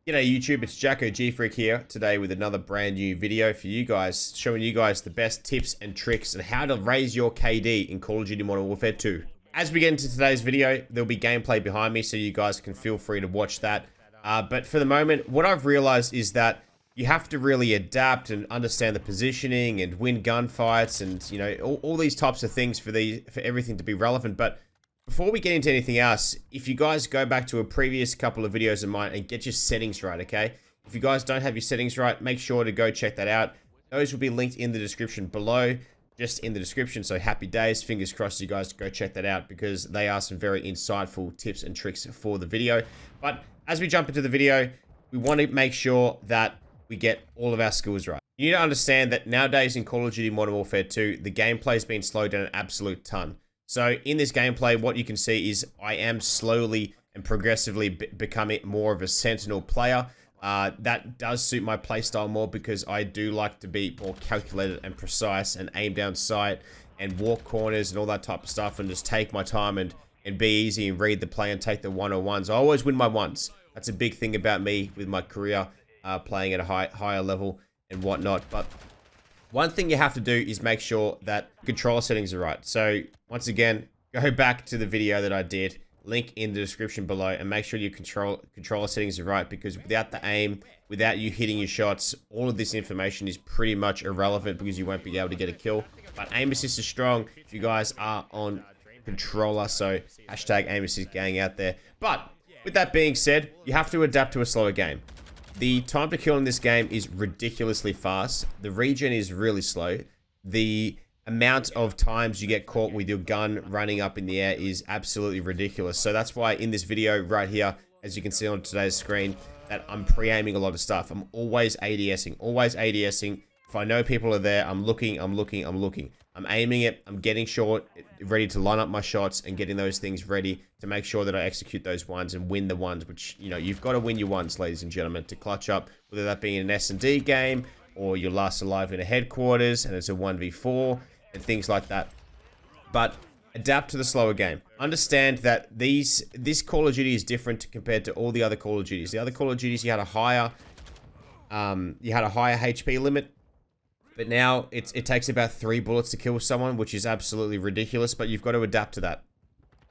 G'day YouTube, it's Jacko G-Freak here today with another brand new video for you guys, showing you guys the best tips and tricks on how to raise your KD in Call of Duty Modern Warfare 2. As we get into today's video, there'll be gameplay behind me, so you guys can feel free to watch that. But for the moment, what I've realized is that you have to really adapt and understand the positioning and win gunfights and, you know, all these types of things for everything to be relevant. But before we get into anything else, if you guys go back to a previous couple of videos of mine and get your settings right, okay? If you guys don't have your settings right, make sure to go check that out. Those will be linked in the description below, just in the description. So happy days, fingers crossed you guys go check that out because they are some very insightful tips and tricks for the video. But as we jump into the video, we want to make sure that we get all of our skills right. You need to understand that nowadays in Call of Duty Modern Warfare 2, the gameplay has been slowed down an absolute ton. So in this gameplay, what you can see is I am slowly and progressively becoming more of a sentinel player. That does suit my playstyle more because I do like to be more calculated and precise and aim down sight and walk corners and all that type of stuff and just take my time and be easy and read the play and take the one-on-ones. I always win my ones. That's a big thing about me with my career, playing at a higher level and whatnot. But one thing you have to do is make sure that controller settings are right. So once again, go back to the video that I did, link in the description below, and make sure your controller settings are right, because without the aim, without you hitting your shots, all of this information is pretty much irrelevant because you won't be able to get a kill. But aim assist is strong if you guys are on controller, so hashtag aim assist gang out there. But with that being said, you have to adapt to a slower game. The time to kill in this game is ridiculously fast. The regen is really slow. The amount of times you get caught with your gun running up in the air is absolutely ridiculous. So that's why in this video right here, as you can see on today's screen, that I'm pre-aiming a lot of stuff. I'm always ADSing, always ADSing. If I know people are there, I'm looking. I'm aiming it, I'm getting short, ready to line up my shots and getting those things ready to make sure that I execute those ones and win the ones, which, you know, you've got to win your ones, ladies and gentlemen, to clutch up, whether that be in an S&D game or you're last alive in a headquarters and it's a 1v4 and things like that. But adapt to the slower game. Understand that this Call of Duty is different compared to all the other Call of Duties. The other Call of Duties, you had a higher HP limit. But now it takes about 3 bullets to kill someone, which is absolutely ridiculous, but you've got to adapt to that.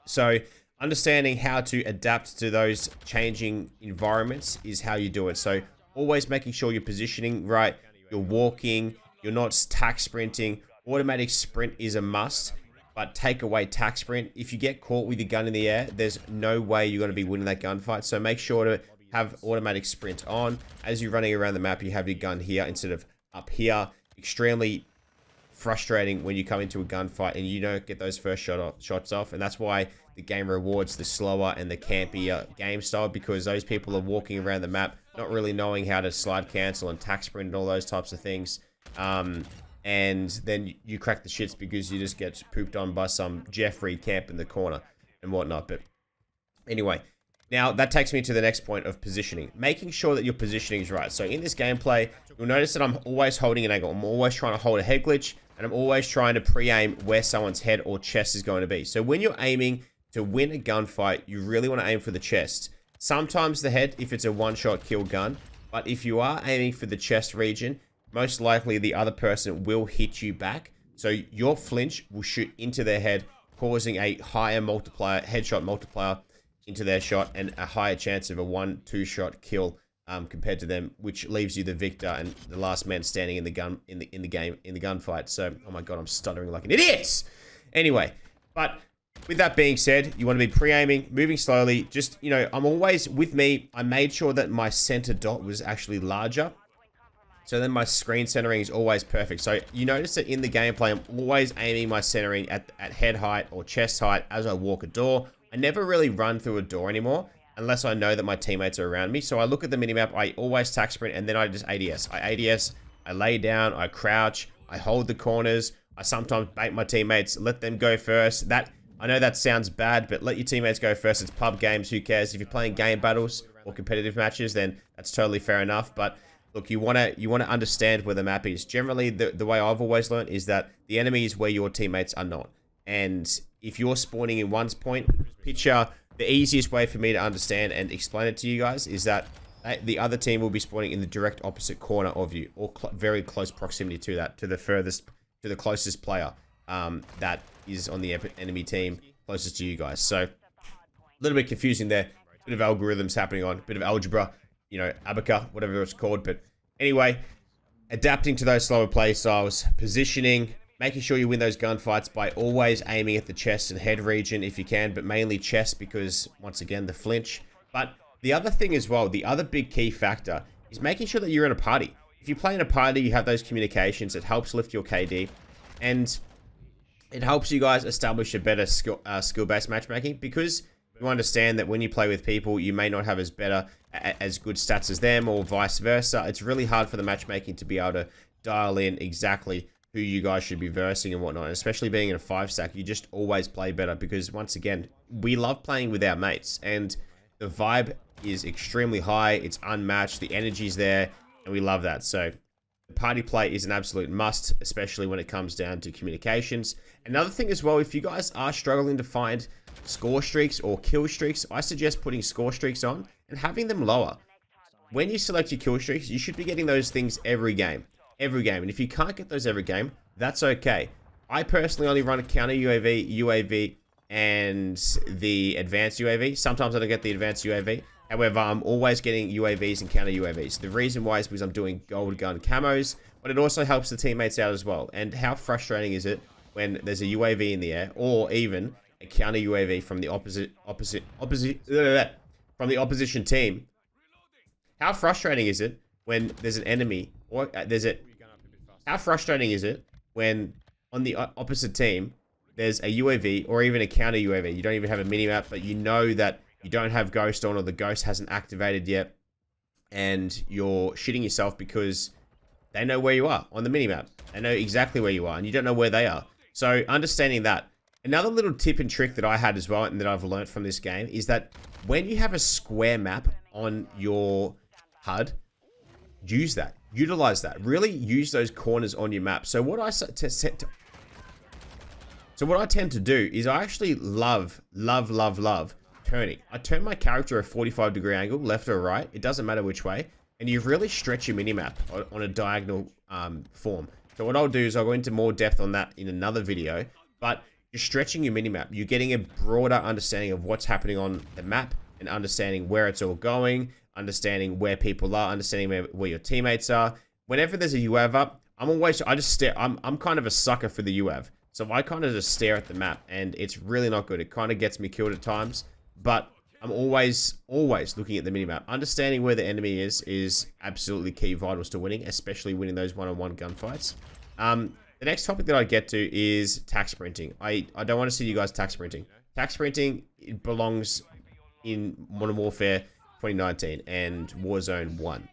So understanding how to adapt to those changing environments is how you do it. So always making sure you're positioning right, you're walking, you're not tack sprinting. Automatic sprint is a must, but take away tack sprint. If you get caught with your gun in the air, there's no way you're going to be winning that gunfight. So make sure to have automatic sprint on. As you're running around the map, you have your gun here instead of up here. Extremely frustrating when you come into a gunfight and you don't get those first shots off, and that's why the game rewards the slower and the campier game style, because those people are walking around the map not really knowing how to slide cancel and tack sprint and all those types of things, and then you crack the shits because you just get pooped on by some Jeffrey camp in the corner and whatnot. But anyway, now that takes me to the next point of positioning. Making sure that your positioning is right. So in this gameplay, you'll notice that I'm always holding an angle. I'm always trying to hold a head glitch, and I'm always trying to pre-aim where someone's head or chest is going to be. So when you're aiming to win a gunfight, you really want to aim for the chest. Sometimes the head if it's a one-shot kill gun, but if you are aiming for the chest region, most likely the other person will hit you back. So your flinch will shoot into their head, causing a higher multiplier, headshot multiplier into their shot, and a higher chance of a 1-2 shot kill compared to them, which leaves you the victor and the last man standing in the gunfight. So, oh my god, I'm stuttering like an idiot. Anyway, but with that being said, you want to be pre-aiming, moving slowly. Just, you know, I'm always with me. I made sure that my center dot was actually larger, so then my screen centering is always perfect. So you notice that in the gameplay, I'm always aiming my centering at head height or chest height as I walk a door. I never really run through a door anymore unless I know that my teammates are around me. So I look at the minimap, I always tack sprint, and then I just ADS. I lay down, I crouch, I hold the corners. I sometimes bait my teammates, let them go first. I know that sounds bad, but let your teammates go first. It's pub games, who cares? If you're playing game battles or competitive matches, then that's totally fair enough. But look, you want to understand where the map is. Generally, the way I've always learned is that the enemy is where your teammates are not. And if you're spawning in one point, picture the easiest way for me to understand and explain it to you guys is that the other team will be spawning in the direct opposite corner of you, or very close proximity to that, to the closest player that is on the enemy team closest to you guys. So a little bit confusing there. Bit of algorithms happening on, bit of algebra, you know, abaca, whatever it's called. But anyway, adapting to those slower play styles, positioning, making sure you win those gunfights by always aiming at the chest and head region if you can, but mainly chest because, once again, the flinch. But the other thing as well, the other big key factor is making sure that you're in a party. If you play in a party, you have those communications. It helps lift your KD, and it helps you guys establish a better skill-based matchmaking, because you understand that when you play with people, you may not have as good stats as them, or vice versa. It's really hard for the matchmaking to be able to dial in exactly who you guys should be versing and whatnot. And especially being in a 5-stack, you just always play better because, once again, we love playing with our mates, and the vibe is extremely high. It's unmatched. The energy's there, and we love that. So the party play is an absolute must, especially when it comes down to communications. Another thing as well, if you guys are struggling to find score streaks or kill streaks, I suggest putting score streaks on and having them lower. When you select your kill streaks, you should be getting those things every game. And if you can't get those every game, that's okay. I personally only run a counter UAV, UAV, and the advanced UAV. Sometimes I don't get the advanced UAV. However, I'm always getting UAVs and counter UAVs. The reason why is because I'm doing gold gun camos, but it also helps the teammates out as well. And how frustrating is it when there's a UAV in the air, or even a counter UAV from the opposition team? How frustrating is it when there's an enemy, or how frustrating is it when on the opposite team there's a UAV or even a counter UAV? You don't even have a minimap, but you know that you don't have Ghost on, or the Ghost hasn't activated yet, and you're shitting yourself because they know where you are on the minimap. They know exactly where you are, and you don't know where they are. So understanding that. Another little tip and trick that I had as well, and that I've learned from this game, is that when you have a square map on your HUD, use that. Utilize that. Really use those corners on your map. So what I tend to do is I actually love turning. I turn my character a 45-degree angle, left or right. It doesn't matter which way. And you really stretch your minimap on a diagonal form. So what I'll do is I'll go into more depth on that in another video. But you're stretching your minimap. You're getting a broader understanding of what's happening on the map, and understanding where it's all going, understanding where people are, understanding where your teammates are. Whenever there's a UAV up, I just stare. I'm kind of a sucker for the UAV. So I kind of just stare at the map, and it's really not good. It kind of gets me killed at times, but I'm always looking at the minimap. Understanding where the enemy is absolutely key vitals to winning, especially winning those one-on-one gunfights. The next topic that I get to is tax sprinting. I don't want to see you guys tax sprinting. Tax sprinting, it belongs in Modern Warfare 2019 and Warzone 1.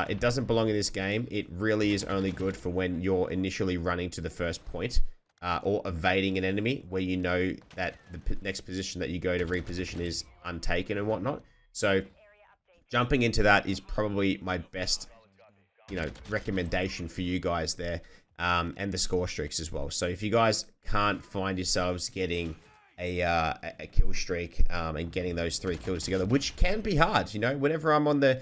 It doesn't belong in this game. It really is only good for when you're initially running to the first point, or evading an enemy where you know that the next position that you go to reposition is untaken and whatnot. So jumping into that is probably my best, recommendation for you guys there, and the score streaks as well. So if you guys can't find yourselves getting a kill streak and getting those 3 kills together, which can be hard, whenever I'm on the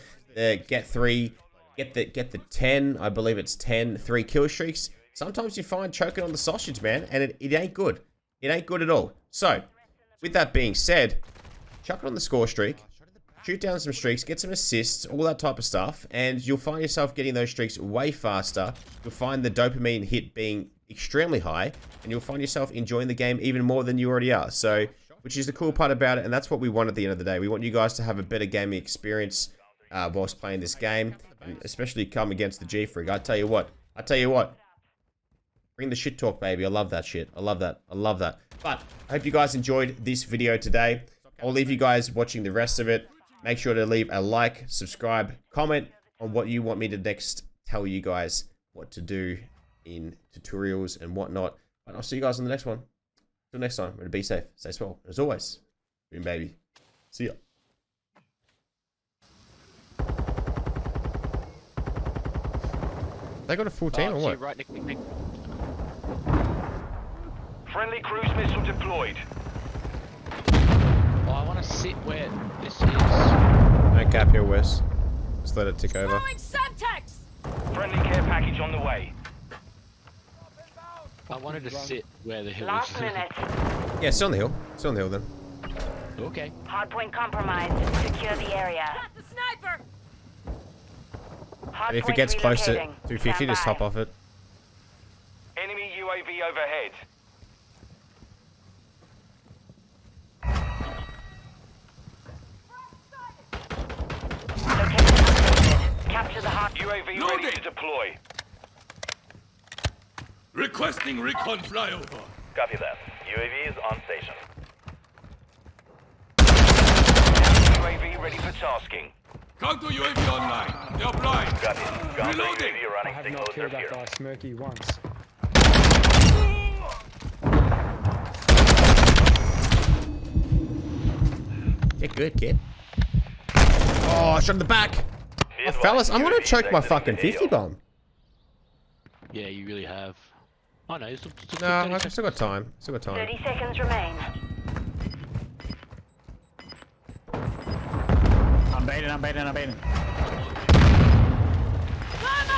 get the 10, I believe it's 10 3 kill streaks. Sometimes you find choking on the sausage, man, and it ain't good. It ain't good at all. So, with that being said, chuck it on the score streak, shoot down some streaks, get some assists, all that type of stuff, and you'll find yourself getting those streaks way faster. You'll find the dopamine hit being extremely high, and you'll find yourself enjoying the game even more than you already are. So, which is the cool part about it, and that's what we want at the end of the day. We want you guys to have a better gaming experience whilst playing this game, and especially come against the G-Freak. I tell you what. Bring the shit talk, baby. I love that shit. I love that. But I hope you guys enjoyed this video today. I'll leave you guys watching the rest of it. Make sure to leave a like, subscribe, comment on what you want me to next tell you guys what to do in tutorials and whatnot. And I'll see you guys on the next one. Till next time, remember to be safe, stay swell. As always, boom baby. See ya. They got a 14 or what? Right, Nick. Friendly cruise missile deployed. Oh, I want to sit where this is. No cap here, Wes. Just let it tick over. Throwing Semtex! Friendly care package on the way. I wanted to sit where the hill Last is. minute. Yeah, still on the hill. Still on the hill then. Okay. Hardpoint compromised. Secure the area. Got the sniper! Hardpoint And if it gets close to relocating. 250, Stand just by. hop off it. Enemy UAV overhead. Location updated. Capture the hard. UAV Loading. ready to deploy. Requesting recon flyover. Copy that. UAV is on station. UAV ready for tasking. Counter UAV online. They're blind. Copy. Reloading. I have not killed that guy Smirky once. Get good, kid. Oh, shot in the back. Oh, fellas, I'm gonna choke my fucking 50 bomb. Yeah, you really have. Oh no, it's still No, I've still got time. Still got time. 30 seconds remain. I'm baiting.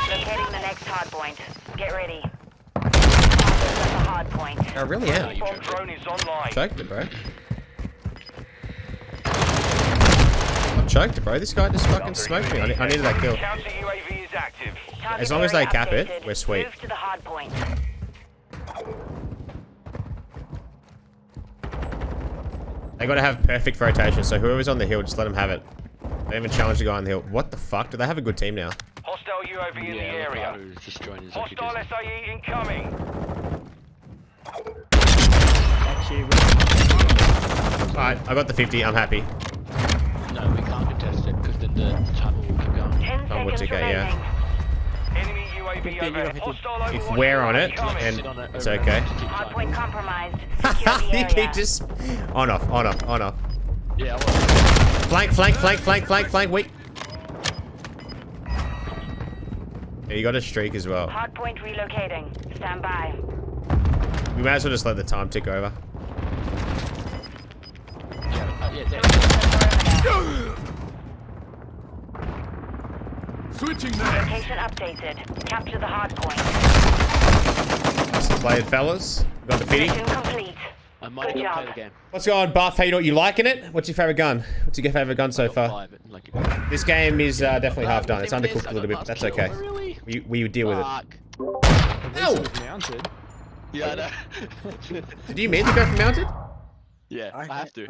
Locating the next hardpoint. Get ready. Target's at the hardpoint. I really am. Bomb drone is online. Choked it, bro. I've choked it, bro. This guy just fucking smoked me. I needed that kill. Counter UAV is active. Target As long as they area cap it, updated. we're sweet. Move to the hardpoint. They gotta have perfect rotation, so whoever's on the hill, just let them have it. They even challenge the guy on the hill. What the fuck? Do they have a good team now? Hostile UAV in the area. Ricardo is just joining his Hostile SAE incoming. Actually, Alright, I got the 50. I'm happy. No, we can't contest it because then the tunnel will keep going. 10 Oh, we'll seconds take it, yeah. remaining. Enemy UAV overhead. Hostile If overwatch we're on it, incoming. and Sit on it, it's over okay. it, just keep Hardpoint climbing. compromised. Secure the You area. keep just on off, on off, on off. Yeah, I want Flank, flank, flank, flank, flank, flank. Wait. Yeah, you got a streak as well. Hardpoint relocating. Stand by. We may as well just let the time tick over. yeah, there. Switching now. Location updated. Capture the hardpoint. Played, fellas. Got the 50. Mission complete. I might Good not play job. the game. What's going on, Buff? How you liking it? What's your favorite gun? What's your favorite gun so far? Five, like, This game is definitely half done. It's I got undercooked a little bit, but that's okay. Really? We deal with it. Fuck. this was mounted. Yeah, I know. Did you mean to go for mounted? Yeah, I have to.